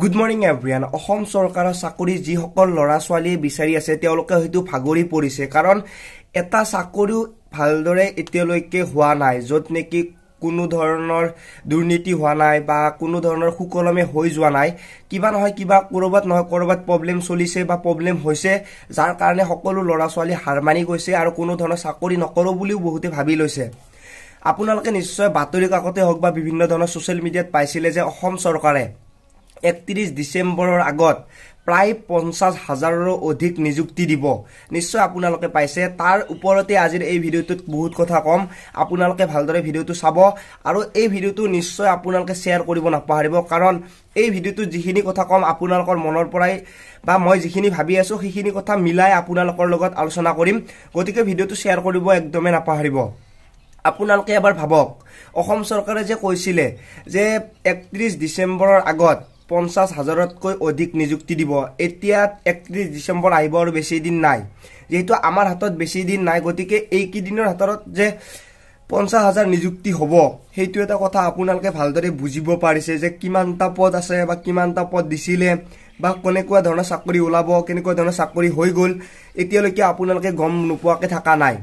Good morning everyone. Assam চৰকাৰৰ চাকৰি যিসকল লৰা ছোৱালী বিচাৰি আছে তেওঁলোকে হয়তো ভাগৰি পৰিছে কাৰণ এটা চাকৰিও ভালদৰে এতিয়ালৈকে হোৱা নাই যত নেকি কোনো ধৰণৰ দুৰ্নীতি হোৱা নাই বা কোনো ধৰণৰ সুকলমে হৈ যোৱা নাই কিবা নহয় কিবা কৰবাত প্ৰবলেম চলিছে বা প্ৰবলেম হৈছে যাৰ কাৰণে সকলো লৰা ছোৱালী হাৰমানি গৈছে আৰু কোনো ধৰণৰ চাকৰি নকৰো বুলিও বহুতে ভাবি লৈছে আপোনালোকে নিশ্চয় বাতৰি কাকতে হওক বা বিভিন্ন ধৰণৰ সোশ্যাল মিডিয়াত পাইছিলে যে অসম চৰকাৰে 31 ডিসেম্বৰৰ আগত প্ৰায় 50,000ৰো অধিক নিযুক্তি দিব নিশ্চয় আপোনালোকে পাইছে তাৰ ওপৰতে আজিৰ এই ভিডিওটোত বহুত কথা কম আপোনালোকে ভালদৰে ভিডিওটো চাব আৰু এই ভিডিওটো নিশ্চয় আপোনালোকে শেয়াৰ কৰিব নাপাহৰিব কাৰণ এই ভিডিওটো যিখিনি কথা কম আপোনালোকৰ মনৰ পৰাই বা মই যিখিনি ভাবি আছো সেইখিনি কথা মিলাই আপোনালোকৰ লগত আলোচনা কৰিম গতিকে ভিডিওটো শেয়াৰ কৰিব একদমে নাপাহৰিব আপোনালোকে এবাৰ ভাবক অসম চৰকাৰে যে কৈছিলে যে 31 ডিসেম্বৰৰ আগত 50,000তকৈ অধিক নিযুক্তি দিব এতিয়া 31 ডিসেম্বৰ আহিব আৰু বেছি দিন নাই যেহেতু আমাৰ হাতত বেছি দিন নাই গতিকে এই কি দিনৰ হাতত যে 50,000 নিযুক্তি হ'ব হেতু এটা কথা আপোনালোকে ভালদৰে বুজিব পাৰিছে যে কিমানটা পদ আছে বা কিমানটা পদ দিছিলে বা কোনেকুৱা ধৰণৰ চাকৰি ওলাব কেনেকুৱা ধৰণৰ চাকৰি হৈ গল এতিয়ালৈকে আপোনালোকে গম নোপোৱাকে থাকা নাই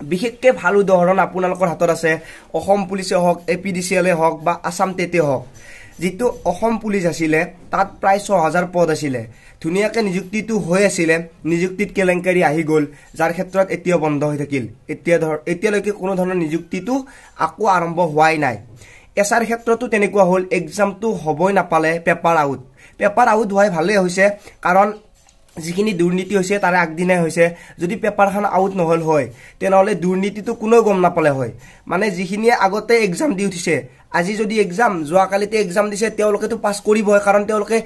বিশেষকে ভাল উদাহৰণ আপোনালোকৰ হাতত আছে অসম পুলিচে হওক এপিডিচিএলে হওক বা আসাম টেটে হওক যেটো অসম পুলিচ আছিলে তাত প্ৰায় 6000 পদ আছিলে ধুনিয়াকে নিযুক্তিটো হৈ আছিলে নিযুক্তিত কেলেংকাৰী আহি গল যাৰ ক্ষেত্ৰত এতিয়া বন্ধ হৈ থাকিল এতিয়ালৈকে কোনো ধৰণৰ নিযুক্তিটো আকৌ আৰম্ভ হোৱাই নাই এছাৰ ক্ষেত্ৰতো তেনেকুৱা হল এক্সামটো হবই নাপালে পেপাৰ আউট হোৱাই ভালে হৈছে কাৰণ যিখিনি দুৰ্নীতি হৈছে তাৰে আগদিনাই হৈছে যদি পেপাৰখন আউট নহল হয় তেনহলে দুৰ্নীতিটো কোনো গম নাপালে হয় মানে যিখিনি আগতে এক্সাম দি উঠিছে আজি যদি এক্সাম যোৱা কালিতে এক্সাম দিছে তেওঁলোকেতো পাস কৰিবই কাৰণ তেওঁলোকে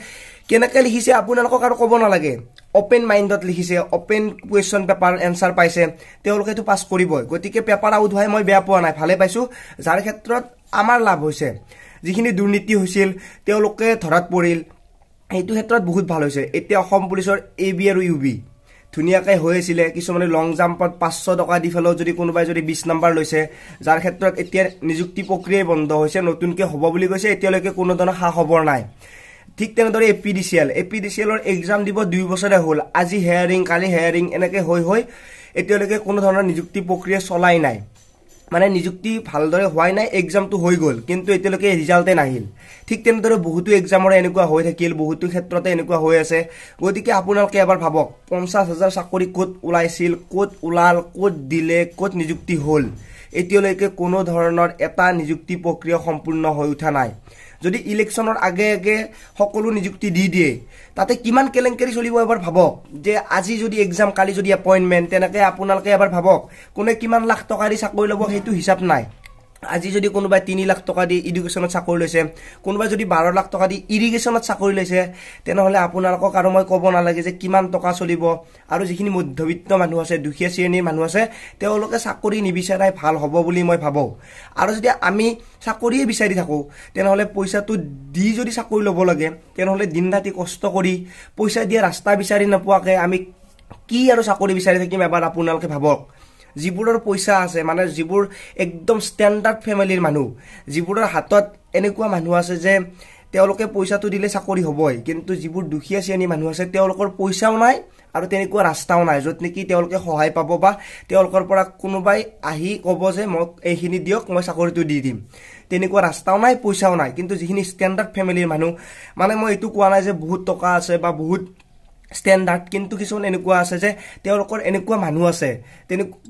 কেনেকৈ লিখিছে আপোনালোকক আৰু ক'ব নালাগে ওপেন মাইন্ডত লিখিছে ওপেন কোৱেশ্চন পেপাৰ এনসাৰ পাইছে তেওঁলোকেতো পাস কৰিবই গতিকে পেপাৰ আউট হয় মই বেয়া পোৱা নাই ভালে পাইছো যাৰ ক্ষেত্ৰত আমাৰ লাভ হৈছে যিখিনি দুৰ্নীতি হৈছিল তেওঁলোকে ধৰাত পৰিল এইটো ক্ষেত্ৰত বহুত ভাল হৈছে এতিয়া অসম পুলিচৰ এবি আৰু ইউবি ধুনিয়াকৈ হৈ আছিল কিছুমানে লং জাম্পত 500 টকা দি ফেলো যদি কোনোবাই যদি 20 নম্বৰ লৈছে যাৰ ক্ষেত্ৰত এতিয়া নিযুক্তি প্ৰক্ৰিয়া বন্ধ হৈছে নতুনকৈ হ'ব বুলি কৈছে এতিয়ালৈকে কোনো ধৰণৰ খা খবৰ নাই ঠিক তেনেদৰে এপিডিচিএলৰ এক্সাম দিব 2 বছৰে হ'ল আজি হেয়াৰিং কালি হেয়াৰিং এনেকৈ হৈ এতিয়ালৈকে কোনো ধৰণৰ নিযুক্তি প্ৰক্ৰিয়া চলাই নাই মানে নিযুক্তি ভালদৰে হোৱাই নাই এক্সামটো হৈ গল কিন্তু এতিয়ালৈকে ৰিজাল্টে নাহিল ঠিক তেনেদৰে বহুতো এক্সামৰ এনেকুৱা হৈ থাকিল বহুতো ক্ষেত্ৰতে এনেকুৱা হৈ আছে গতিকে আপোনালোকে এবাৰ ভাবক 50,000 চাকৰি ক'ত ওলাইছিল ক'ত ওলাল ক'ত দিলে ক'ত নিযুক্তি হল এতিয়ালৈকে কোনো ধৰণৰ এটা নিযুক্তি প্ৰক্ৰিয়া সম্পূৰ্ণ হৈ উঠা নাই যদি ইলেকশনৰ আগে সকলো নিযুক্তি দি দিয়ে তাতে কিমান কেলেংকাৰী চলিব এবাৰ ভাবক যে আজি যদি এক্সাম কালি যদি এপয়েন্টমেন্ট তেনেকৈ আপোনালোকে এবাৰ ভাবক কোনে কিমান লাখ টকা দি চাকৰি ল'ব হেতু হিচাপ নাই আজি যদি কোনোবাই 3 লাখ টকা দি এডুকেশনত চাকৰি লৈছে কোনোবাই যদি 12 লাখ টকা দি ইৰিগেশনত চাকৰি লৈছে তেনেহলে আপোনালোকক আৰু মই ক'ব নালাগে যে কিমান টকা চলিব আৰু যিখিনি মধ্যবিত্ত মানুহ আছে দুখীয়া শ্ৰেণীৰ মানুহ আছে তেওঁলোকে চাকৰি নিবিচাৰাই ভাল হ'ব বুলি মই ভাবো আৰু যদি আমি চাকৰিয়ে বিচাৰি থাকো তেনেহলে পইচাটো দি যদি চাকৰি ল'ব লাগে তেনেহলে দিন ৰাতি কষ্ট কৰি পইচা দিয়া ৰাস্তা বিচাৰি নপোৱাকে আমি কি আৰু চাকৰি বিচাৰি থাকিম এবাৰ আপোনালোকে ভাবক যিবোৰৰ পইচা আছে মানে যিবোৰ একদম ষ্টেণ্ডাৰ্ড ফেমিলিৰ মানুহ যিবোৰৰ হাতত এনেকুৱা মানুহ আছে যে তেওঁলোকে পইচাটো দিলে চাকৰি হ'বই কিন্তু যিবোৰ দুখীয়া শ্ৰেণীৰ মানুহ আছে তেওঁলোকৰ পইচাও নাই আৰু তেনেকুৱা ৰাস্তাও নাই যত নেকি তেওঁলোকে সহায় পাব বা তেওঁলোকৰ পৰা কোনোবাই আহি ক'ব যে মোক এইখিনি দিয়ক মই চাকৰিটো দি দিম তেনেকুৱা ৰাস্তাও নাই পইচাও নাই কিন্তু যিখিনি ষ্টেণ্ডাৰ্ড ফেমিলিৰ মানুহ মানে মই এইটো কোৱা নাই যে বহুত টকা আছে বা বহুত ষ্টেণ্ডাৰ্ড কিন্তু কিছুমান এনেকুৱা আছে যে তেওঁলোকৰ এনেকুৱা মানুহ আছে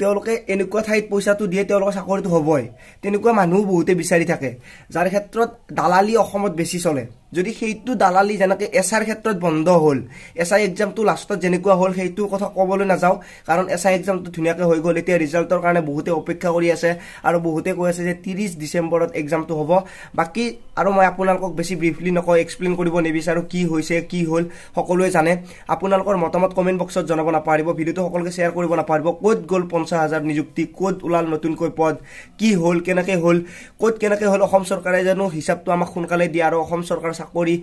তেওঁলোকে এনেকুৱা ঠাইত পইচাটো দিয়ে তেওঁলোকৰ চাকৰিটো হ'বই তেনেকুৱা মানুহ বহুতে বিচাৰি থাকে যাৰ ক্ষেত্ৰত দালালি অসমত বেছি চলে যদি সেইটো দালালি যেনেকৈ এছাৰ ক্ষেত্ৰত বন্ধ হ'ল এছাই এক্সামটো লাষ্টত যেনেকুৱা হ'ল সেইটো কথা ক'বলৈ নাযাওঁ কাৰণ এছাই এক্সামটো ধুনীয়াকৈ হৈ গ'ল এতিয়া ৰিজাল্টৰ কাৰণে বহুতে অপেক্ষা কৰি আছে আৰু বহুতে কৈ আছে যে 30 ডিসেম্বৰত এক্সামটো হ'ব বাকি আৰু মই আপোনালোকক বেছি ব্ৰিফলি নকওঁ এক্সপ্লেইন কৰিব নিবিচাৰো কি হৈছে কি হ'ল সকলোৱে জানে আপোনালোকৰ মতামত কমেন্ট বক্সত জনাব নাপাৰিব ভিডিওটো সকলোকে শেয়াৰ কৰিব নাপাৰিব ক'ত গ'ল 50,000 নিযুক্তি ক'ত ওলাল নতুনকৈ পদ কি হ'ল কেনেকৈ হ'ল ক'ত কেনেকৈ হ'ল অসম চৰকাৰে জানো হিচাপটো আমাক সোনকালে দিয়ে আৰু অসম চৰকাৰৰ চাকৰি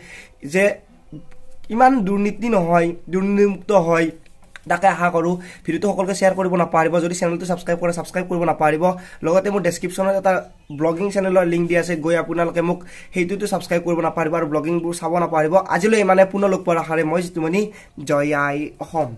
যে ইমান দুৰ্নীতি নহয় দুৰ্নীতিমুক্ত হয় তাকে আশা কৰোঁ ভিডিঅ'টো সকলোকে শ্বেয়াৰ কৰিব নাপাহৰিব যদি চেনেলটো ছাবস্ক্ৰাইব কৰে ছাবস্ক্ৰাইব কৰিব নাপাহৰিব লগতে মোৰ ডেছক্ৰিপশ্যনত এটা ব্লগিং চেনেলৰ লিংক দিয়া আছে গৈ আপোনালোকে মোক সেইটোতো ছাবস্ক্ৰাইব কৰিব নাপাহৰিব আৰু ব্লগিংবোৰ চাব নাপাহৰিব আজিলৈ ইমানে পুনৰ লগ পোৱাৰ আশাৰে মই জিতুমণি জয় আই অসম